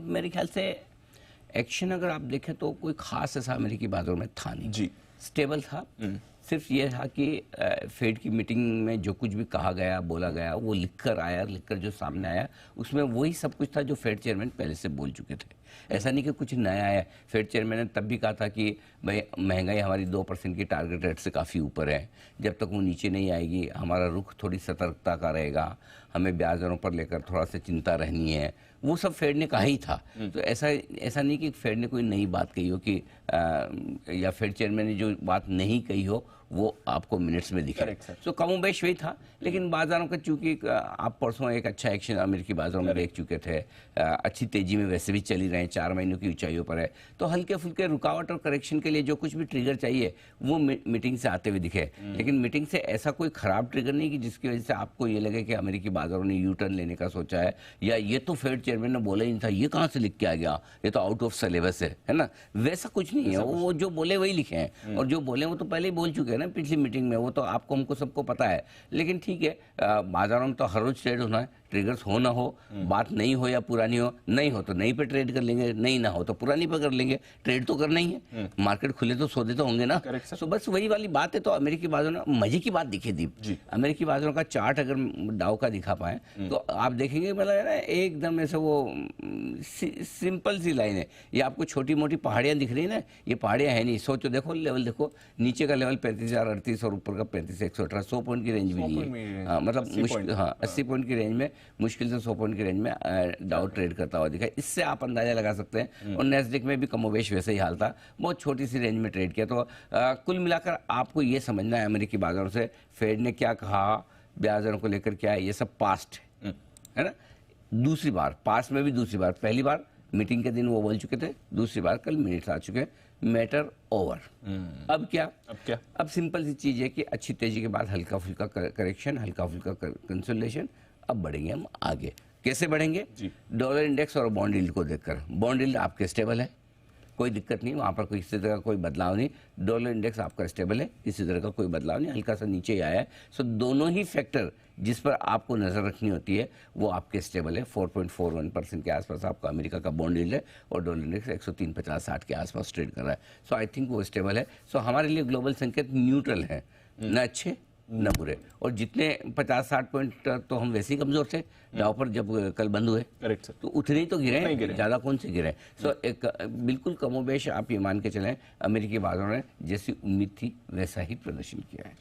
मेरे ख्याल से एक्शन अगर आप देखें तो कोई खास ऐसा अमेरिकी बाजारों में था नहीं जी। स्टेबल था। सिर्फ ये था कि फेड की मीटिंग में जो कुछ भी कहा गया बोला गया वो लिखकर आया, लिखकर जो सामने आया उसमें वही सब कुछ था जो फेड चेयरमैन पहले से बोल चुके थे। ऐसा नहीं कि कुछ नया आया। फेड चेयरमैन ने तब भी कहा था कि भाई महंगाई हमारी 2% की टारगेट रेट से काफ़ी ऊपर है, जब तक वो नीचे नहीं आएगी हमारा रुख थोड़ी सतर्कता का रहेगा, हमें ब्याज दरों पर लेकर थोड़ा सा चिंता रहनी है। वो सब फेड ने कहा ही था। तो ऐसा नहीं कि फेड ने कोई नई बात कही हो कि या फेड चेयरमैन ने जो बात नहीं कही हो वो आपको मिनट्स में दिखे। तो कमोबेश वही था, लेकिन बाजारों का चूंकि आप परसों एक अच्छा एक्शन अमेरिकी बाजारों में देख चुके थे, अच्छी तेजी में वैसे भी चली रहे हैं, 4 महीनों की ऊंचाइयों पर है, तो हल्के फुल्के रुकावट और करेक्शन के लिए जो कुछ भी ट्रिगर चाहिए वो मीटिंग से आते हुए दिखे। लेकिन मीटिंग से ऐसा कोई खराब ट्रिगर नहीं कि जिसकी वजह से आपको ये लगे कि अमेरिकी बाजारों ने यू टर्न लेने का सोचा है, या ये तो फेड चेयरमैन ने बोला ही नहीं था, ये कहाँ से लिख के आ गया, ये तो आउट ऑफ सिलेबस है ना। वैसा कुछ नहीं है, वो जो बोले वही लिखे हैं, और जो बोले वो तो पहले ही बोल चुके हैं ना पिछली मीटिंग में, वो तो आपको हमको सबको पता है। लेकिन ठीक है, बाजारों में तो हर रोज ट्रेड होना है, ट्रिगर्स हो ना हो, बात नहीं हो या पुरानी हो, नहीं हो तो नई पे ट्रेड कर लेंगे, नहीं ना हो तो पुरानी पे कर लेंगे, ट्रेड तो करना ही है। मार्केट खुले तो सौदे तो होंगे ना। तो बस वही वाली बात है। तो अमेरिकी बाजारों ने मजे की बात दिखी दीप, अमेरिकी बाजारों का चार्ट अगर डाउ का दिखा पाए तो आप देखेंगे मतलब एकदम ऐसे वो सिंपल सी लाइन है। ये आपको छोटी मोटी पहाड़ियां दिख रही है ना, ये पहाड़ियां है नहीं। सोचो, देखो लेवल देखो, नीचे का लेवल 35,038 और ऊपर का 35,118, 100 पॉइंट की रेंज भी नहीं है। मतलब मुश्किल, हाँ 80 पॉइंट की रेंज में, मुश्किल से 100 पॉइंट की रेंज में डाउ ट्रेड करता हुआ दिखा। इससे आप अंदाजा लगा सकते हैं। और नेस्डेक में भी कमोवेश वैसे ही हाल था, बहुत छोटी सी रेंज में ट्रेड किया। तो कुल मिलाकर आपको ये समझना है अमेरिकी बाजारों से फेड ने क्या कहा, ब्याज दरों को लेकर क्या है, ये सब पास्ट है ना। दूसरी बार, पास्ट में भी दूसरी बार, पहली बार मीटिंग के दिन वो बोल चुके थे, दूसरी बार कल मिनट्स आ चुके हैं, मैटर ओवर। अब क्या, अब सिंपल सी चीज है कि अच्छी तेजी के बाद हल्का फुल्का करेक्शन, हल्का फुल्का कंसोलिडेशन। अब बढ़ेंगे हम आगे। कैसे बढ़ेंगे? डॉलर इंडेक्स और बॉन्ड यील्ड को देखकर। बॉन्ड यील्ड आपके स्टेबल है, कोई दिक्कत नहीं, वहाँ पर कोई किसी तरह का कोई बदलाव नहीं। डॉलर इंडेक्स आपका स्टेबल है, किसी तरह का कोई बदलाव नहीं, हल्का सा नीचे ही आया है। सो दोनों ही फैक्टर जिस पर आपको नज़र रखनी होती है वो आपके स्टेबल है। 4.41% के आसपास आपका अमेरिका का बॉन्ड यील्ड है और डॉलर इंडेक्स 103.50-60 के आसपास ट्रेड कर रहा है। सो आई थिंक वो स्टेबल है। सो हमारे लिए ग्लोबल संकेत न्यूट्रल है, न अच्छे न बुरे। और जितने 50-60 पॉइंट तो हम वैसे ही कमजोर थे डाउ पर जब कल बंद हुए, तो उतने ही तो गिरे, ज्यादा कौन से गिरे। सो एक बिल्कुल कमोबेश आप ये मान के चलें अमेरिकी बाजारों ने जैसी उम्मीद थी वैसा ही प्रदर्शन किया है।